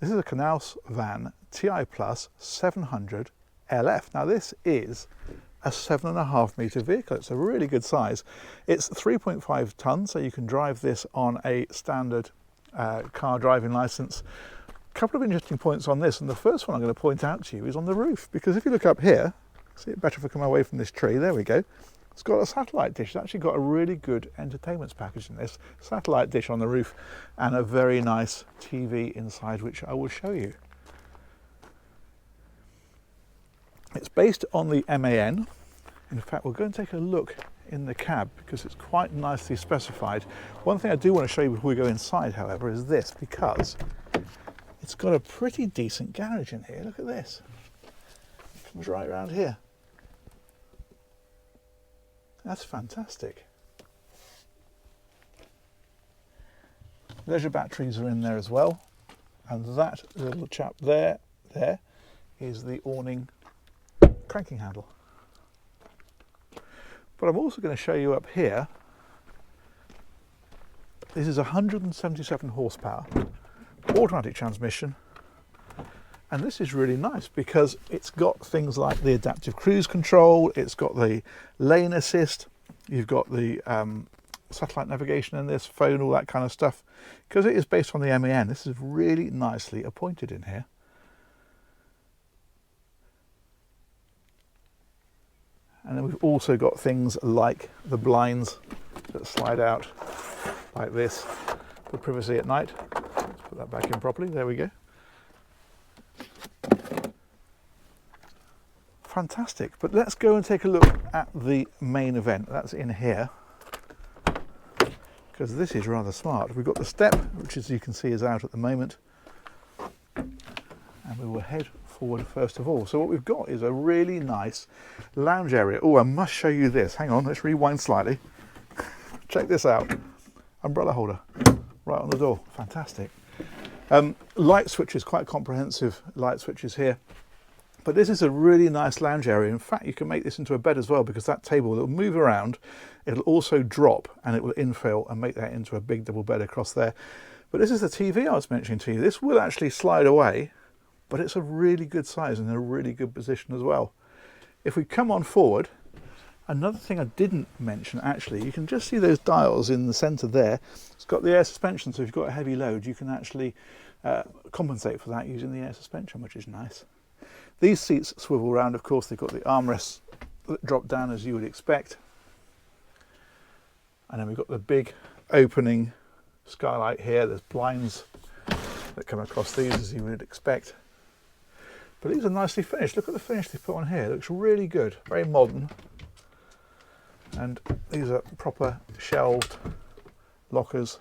This is a Knaus Van Ti Plus 700 LF. Now this is a 7.5 metre vehicle. It's a really good size. It's 3.5 tonnes, so you can drive this on a standard car driving licence. A couple of interesting points on this, and the first one I'm going to point out to you is on the roof, because if you look up here, see it better if I come away from this tree, there we go. It's got a satellite dish. It's actually got a really good entertainment package in this. Satellite dish on the roof and a very nice TV inside, which I will show you. It's based on the MAN. In fact, we'll go and take a look in the cab because it's quite nicely specified. One thing I do want to show you before we go inside, however, is this, because it's got a pretty decent garage in here. Look at this. It comes right around here. That's fantastic. Leisure batteries are in there as well. And that little chap there is the awning cranking handle. But I'm also going to show you up here. This is 177 horsepower, automatic transmission. And this is really nice because it's got things like the adaptive cruise control, it's got the lane assist, you've got the satellite navigation in this, phone, all that kind of stuff. Because it is based on the MAN, this is really nicely appointed in here. And then we've also got things like the blinds that slide out like this for privacy at night. Let's put that back in properly, there we go. Fantastic, but let's go and take a look at the main event. That's in here, because this is rather smart. We've got the step, which as you can see is out at the moment, and we will head forward first of all. So what we've got is a really nice lounge area. Oh, I must show you this. Hang on, let's rewind slightly. Check this out. Umbrella holder right on the door. Fantastic. Light switches, quite comprehensive light switches here. But this is a really nice lounge area. In fact, you can make this into a bed as well, because that table will move around, it'll also drop, and it will infill and make that into a big double bed across there. But this is the TV I was mentioning to you. This will actually slide away, but it's a really good size and in a really good position as well. If we come on forward, another thing I didn't mention actually, you can just see those dials in the centre there. It's got the air suspension, so if you've got a heavy load, you can actually compensate for that using the air suspension, which is nice. These seats swivel around, of course. They've got the armrests that drop down as you would expect. And then we've got the big opening skylight here. There's blinds that come across these as you would expect. But these are nicely finished. Look at the finish they put on here. It looks really good, very modern. And these are proper shelved lockers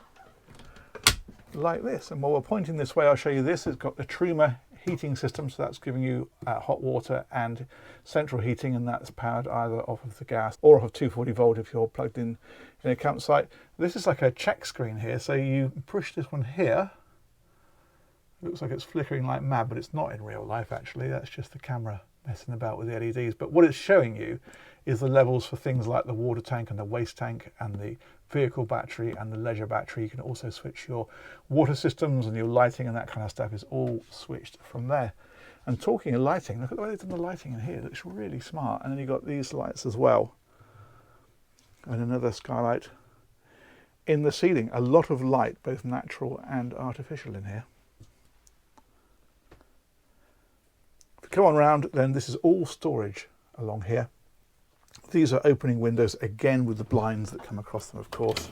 like this. And while we're pointing this way, I'll show you this. It's got the Truma heating system, so that's giving you hot water and central heating, and that's powered either off of the gas or off of 240 volt if you're plugged in a campsite. This is like a check screen here, so you push this one here. It looks like it's flickering like mad, but it's not in real life actually. That's just the camera messing about with the LEDs. But what it's showing you is the levels for things like the water tank and the waste tank and the vehicle battery and the leisure battery. You can also switch your water systems and your lighting, and that kind of stuff is all switched from there. And talking of lighting, look at the way they've done the lighting in here. It looks really smart. And then you've got these lights as well, and another skylight in the ceiling. A lot of light, both natural and artificial in here. If you come on round, then this is all storage along here. These are opening windows, again with the blinds that come across them, of course,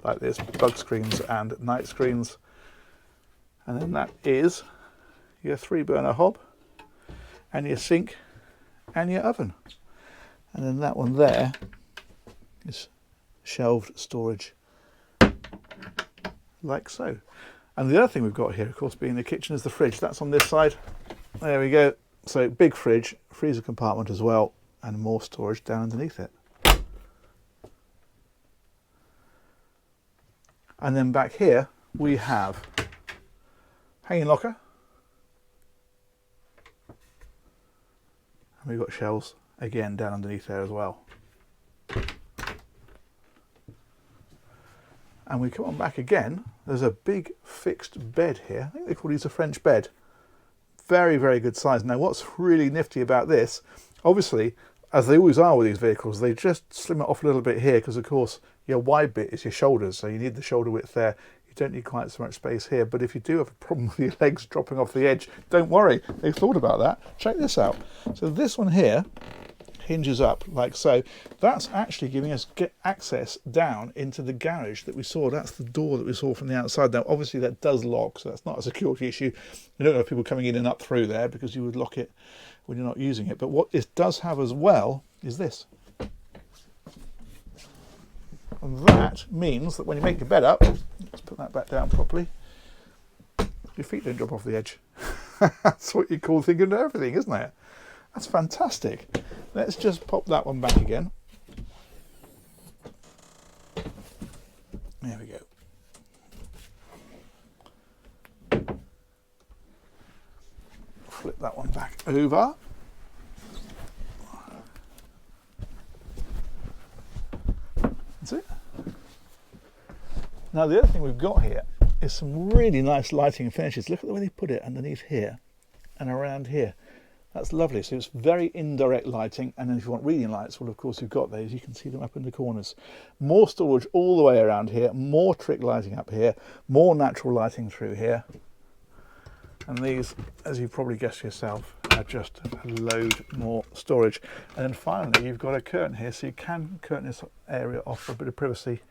like this, bug screens and night screens. And then that is your 3-burner hob and your sink and your oven. And then that one there is shelved storage like so. And the other thing we've got here, of course, being the kitchen, is the fridge. That's on this side. There we go. So big fridge, freezer compartment as well, and more storage down underneath it. And then back here we have hanging locker, and we've got shelves again down underneath there as well. and we come on back again, there's a big fixed bed here. I think they call these a French bed. Very, very good size. Now what's really nifty about this, obviously, as they always are with these vehicles, they just slim it off a little bit here because of course your wide bit is your shoulders, so you need the shoulder width there. You don't need quite so much space here, but if you do have a problem with your legs dropping off the edge, don't worry, they've thought about that. Check this out. So this one here hinges up like so. That's actually giving us access down into the garage that we saw. That's the door that we saw from the outside. Now obviously that does lock, so that's not a security issue. You don't have people coming in and up through there because you would lock it when you're not using it. But what this does have as well is this. And that means that when you make your bed up, let's put that back down properly, your feet don't drop off the edge. That's what you call thinking of everything, isn't it? That's fantastic. Let's just pop that one back again. There we go. Flip that one back over. That's it. Now the other thing we've got here is some really nice lighting and finishes. Look at the way they put it underneath here and around here. That's lovely. So it's very indirect lighting, and then if you want reading lights, well of course you've got those. You can see them up in the corners. More storage all the way around here, more trick lighting up here, more natural lighting through here. And these, as you probably guessed yourself, are just a load more storage. And then finally you've got a curtain here, so you can curtain this area off for a bit of privacy.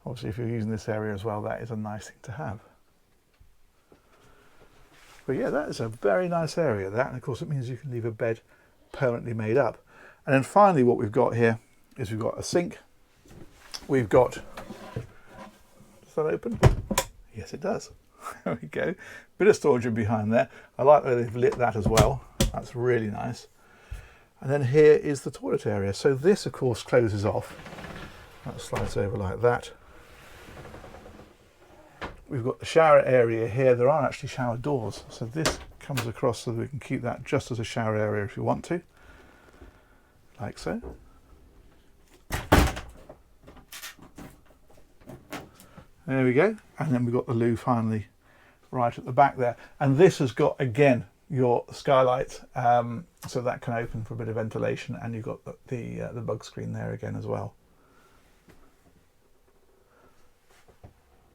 Obviously if you're using this area as well, that is a nice thing to have. But yeah, that is a very nice area, that, and of course it means you can leave a bed permanently made up. And then finally what we've got here is we've got a sink. We've got, does that open? Yes it does. There we go. Bit of storage in behind there. I like that they've lit that as well. That's really nice. And then here is the toilet area. So this of course closes off. That slides over like that. We've got the shower area here. There are actually shower doors, so this comes across so that we can keep that just as a shower area if you want to, like so. There we go. And then we've got the loo finally right at the back there. And this has got, again, your skylight, so that can open for a bit of ventilation, and you've got the bug screen there again as well.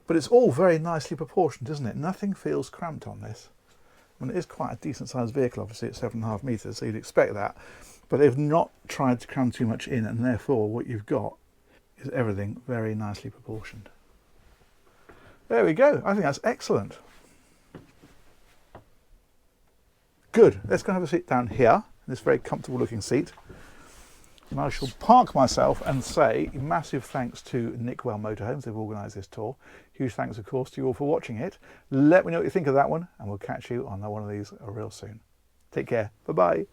But it's all very nicely proportioned, isn't it? Nothing feels cramped on this. I mean, it is quite a decent sized vehicle, obviously at 7.5 metres, so you'd expect that. But they've not tried to cram too much in, and therefore what you've got is everything very nicely proportioned. There we go. I think that's excellent. Good. Let's go and have a seat down here, in this very comfortable looking seat. And I shall park myself and say massive thanks to Knaus Motorhomes. They've organised this tour. Huge thanks, of course, to you all for watching it. Let me know what you think of that one, and we'll catch you on one of these real soon. Take care. Bye-bye.